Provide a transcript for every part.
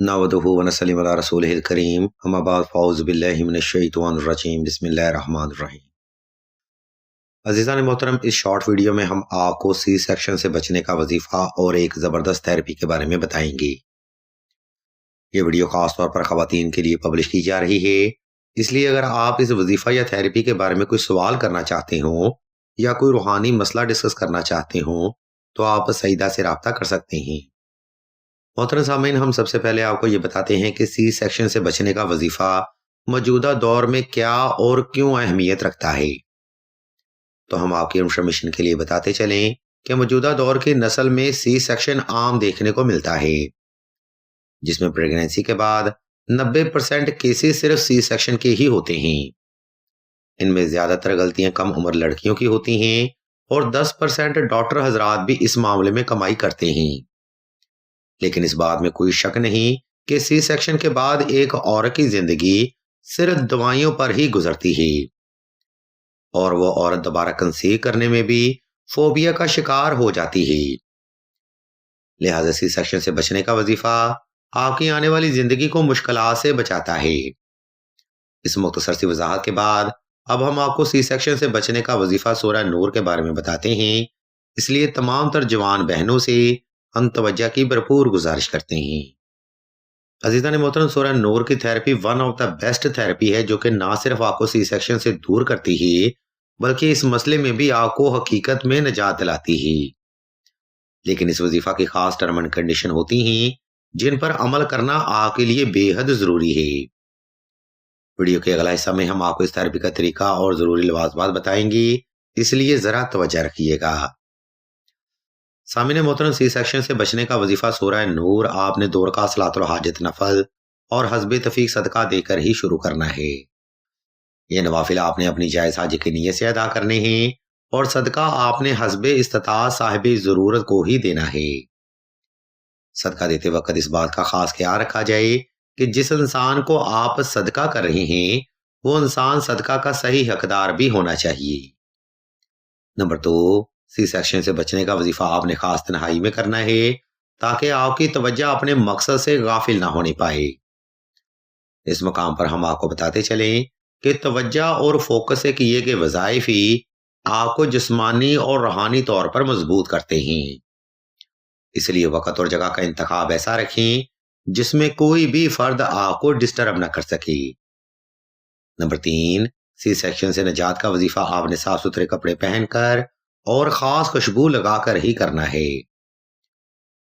नहमदुहु व नसल्ली अला रसूलिहिल करीम अम्मा बाद फ़अऊज़ु बिल्लाहि मिनश शैतानिर रजीम बिस्मिल्लाहिर रहमानिर रहीम। अज़ीज़ान मोहतरम, इस शॉर्ट वीडियो में हम आपको सी सेक्शन से बचने का वजीफा और एक ज़बरदस्त थेरेपी के बारे में बताएंगे। ये वीडियो खास तौर पर ख़वातीन के लिए पब्लिश की जा रही है, इसलिए अगर आप इस वजीफा या थेरेपी के बारे में कोई सवाल करना चाहते हो या कोई रूहानी मसला डिस्कस करना चाहते हो तो आप सईदा से राब्ता कर सकते हैं। मोहतरम सामीन, हम सबसे पहले आपको ये बताते हैं कि सी सेक्शन से बचने का वजीफा मौजूदा दौर में क्या और क्यों अहमियत रखता है। तो हम आपकी इंफॉर्मेशन के लिए बताते चलें कि मौजूदा दौर की नस्ल में सी सेक्शन आम देखने को मिलता है, जिसमें प्रेगनेंसी के बाद 90% केसेस सिर्फ सी सेक्शन के ही होते हैं। इनमें ज्यादातर गलतियां कम उम्र लड़कियों की होती हैं और 10% डॉक्टर हजरात भी इस मामले में कमाई करते हैं। लेकिन इस बात में कोई शक नहीं कि सी सेक्शन के बाद एक औरत की जिंदगी सिर्फ दवाइयों पर ही गुजरती है और वो औरत दोबारा कंसीव करने में भी फोबिया का शिकार हो जाती है। लिहाजा सी सेक्शन से बचने का वजीफा आपकी आने वाली जिंदगी को मुश्किलात से बचाता है। इस मुख्तसर सी वजाहत के बाद अब हम आपको सी सेक्शन से बचने का वजीफा सूरह नूर के बारे में बताते हैं, इसलिए तमाम तर जवान बहनों से हम तवज्जो की भरपूर गुजारिश करते हैं। अजीज़ान मोहतरम, सूरह नूर की therapy one of the best therapy है, जो कि ना सिर्फ आपको सी सेक्शन से दूर करती है बल्कि इस मसले में भी आपको हकीकत में निजात दिलाती है। लेकिन इस वजीफा की खास टर्म एंड कंडीशन होती हैं जिन पर अमल करना आपके लिए बेहद जरूरी है। वीडियो के अगला हिस्सा में हम आपको इस थेरेपी का तरीका और जरूरी लवाजमात बताएंगे, इसलिए जरा तवज्जो रखिएगा। सामने मोहतरम, सी सेक्शन से बचने का वजीफा सूरह नूर आपने दो रकात सलातुल हाजत नफल और हस्बे तफीक सदका देकर ही शुरू करना है। ये नवाफिल आपने अपनी जायज हाजत की नीयत से अदा करने हैं और सदका आपने हस्बे इस्तिताअत साहिब जरूरत को ही देना है। सदका देते वक्त इस बात का खास ख्याल रखा जाए कि जिस इंसान को आप सदका कर रहे हैं वो इंसान सदका का सही हकदार भी होना चाहिए। नंबर 2, सी सेक्शन से बचने का वजीफा आपने खास तन्हाई में करना है ताकि आपकी तवज्जो अपने मकसद से गाफिल ना होने पाए। इस मकाम पर हम आपको बताते चलें कि तवज्जो और फोकस से किए गए वज़ाइफ ही आपको जिस्मानी और रूहानी तौर पर मजबूत करते हैं। इसलिए वक्त और जगह का इंतखाब ऐसा रखें जिसमें कोई भी फर्द आपको डिस्टर्ब न कर सके। नंबर 3, सी सेक्शन से निजात का वजीफा आपने साफ सुथरे कपड़े पहनकर और खास खुशबू लगाकर ही करना है।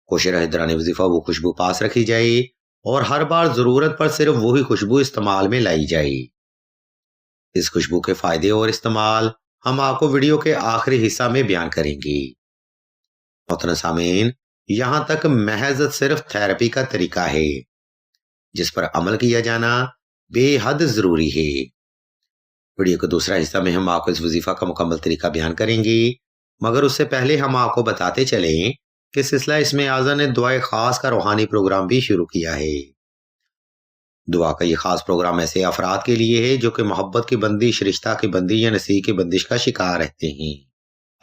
कोशिश रहे दौरान वजीफा वो खुशबू पास रखी जाए और हर बार जरूरत पर सिर्फ वही खुशबू इस्तेमाल में लाई जाए। इस खुशबू के फायदे और इस्तेमाल हम आपको वीडियो के आखिरी हिस्सा में बयान करेंगे। मोहतरम सामीन, यहां तक महज सिर्फ थेरेपी का तरीका है जिस पर अमल किया जाना बेहद जरूरी है। वीडियो के दूसरा हिस्सा में हम आपको इस वजीफा का मुकम्मल तरीका बयान करेंगे, मगर उससे पहले हम आपको बताते चलें कि सिलसिला इसमें आज़ा ने दुआए खास का रूहानी प्रोग्राम भी शुरू किया है। दुआ का ये खास प्रोग्राम ऐसे अफराद के लिए है जो कि मोहब्बत की बंदिश, रिश्ता की बंदिश या नसीब की बंदिश का शिकार रहते हैं।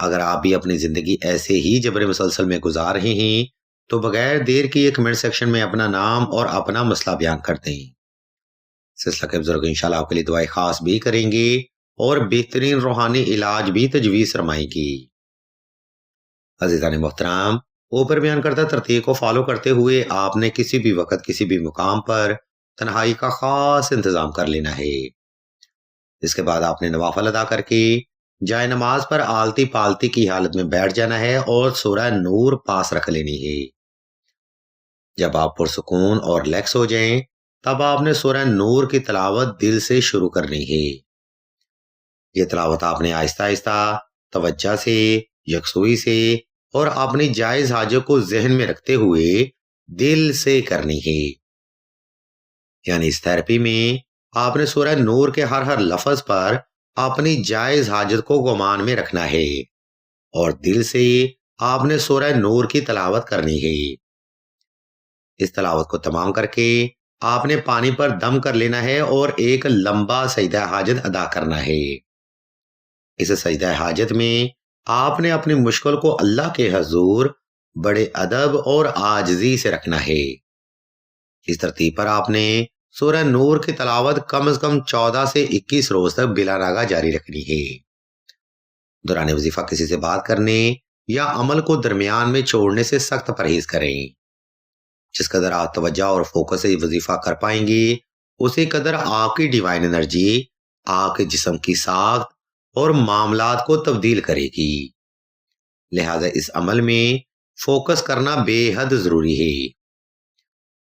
अगर आप भी अपनी जिंदगी ऐसे ही जबरे मुसलसल में गुजार रहे हैं तो बगैर देर की एक कमेंट सेक्शन में अपना नाम और अपना मसला बयान कर दें। सिलसिला के बुजुर्ग इंशाल्लाह आपके लिए दुआएं खास भी करेंगे और बेहतरीन रूहानी इलाज भी तजवीज फरमाएंगी। अज़ीज़ान मोहतरम, ऊपर बयान करता तरतीब को फॉलो करते हुए आपने किसी भी वक्त किसी भी मुकाम पर तन्हाई का खास इंतजाम कर लेना है। इसके बाद आपने नवाफल अदा करके जाए नमाज पर आलती पालती की हालत में बैठ जाना है और सूरह नूर पास रख लेनी है। जब आप पुरसुकून और रिलैक्स हो जाएं, तब आपने सूरह नूर की तिलावत दिल से शुरू करनी है। ये तिलावत आपने आहिस्ता आहिस्ता तवज्जो से, यकसुई से और अपनी जायज हाजत को जहन में रखते हुए दिल से करनी है। यानी इस थेरेपी में आपने सूरह नूर के हर हर लफ्ज पर अपनी जायज हाजत को गुमान में रखना है और दिल से आपने सूरह नूर की तिलावत करनी है। इस तिलावत को तमाम करके आपने पानी पर दम कर लेना है और एक लंबा सजदा हाजत अदा करना है। इस सजदा हाजत में आपने अपनी मुश्किल को अल्लाह के हजूर बड़े अदब और आजिजी से रखना है। اس ترتیب پر آپ نے سورہ نور کی تلاوت کم از کم 14 سے 21 روز تک بلا ناغہ جاری رکھنی ہے۔ دوران وظیفہ کسی سے بات کرنے یا عمل کو درمیان میں چھوڑنے سے سخت پرہیز کریں۔ جس قدر آپ توجہ اور فوکس سے وظیفہ کر پائیں گے، اسی قدر آپ کی ڈیوائن انرجی آپ کے جسم کی ساخت اور معاملات کو تبدیل کرے گی۔ لہذا اس عمل میں فوکس کرنا بے حد ضروری ہے۔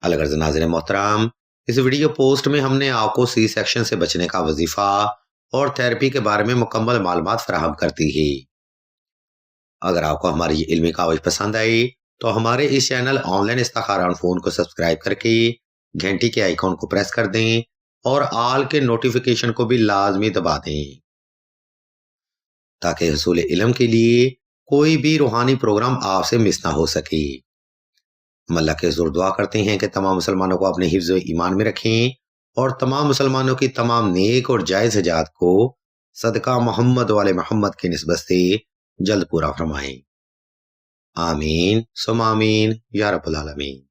الغرض ناظرین محترم، اس ویڈیو پوسٹ میں ہم نے آپ کو سی سیکشن سے بچنے کا وظیفہ اور تھراپی کے بارے میں مکمل معلومات فراہم کرتی ہے۔ اگر آپ کو ہماری یہ علمی کاوش پسند آئی تو ہمارے اس چینل آن لائن استخارہ آن فون کو سبسکرائب کر کے گھنٹی کے آئیکن کو پریس کر دیں اور آل کے نوٹیفیکیشن کو بھی لازمی دبا دیں تاکہ حصول علم کے لیے کوئی بھی روحانی پروگرام آپ سے مس نہ ہو سکے۔ ہم اللہ کے حضور دعا کرتے ہیں کہ تمام مسلمانوں کو اپنے حفظ و ایمان میں رکھیں اور تمام مسلمانوں کی تمام نیک اور جائز حاجات کو صدقہ محمد و آل محمد کی نسبت سے جلد پورا فرمائیں۔ آمین ثم آمین یا رب العالمین۔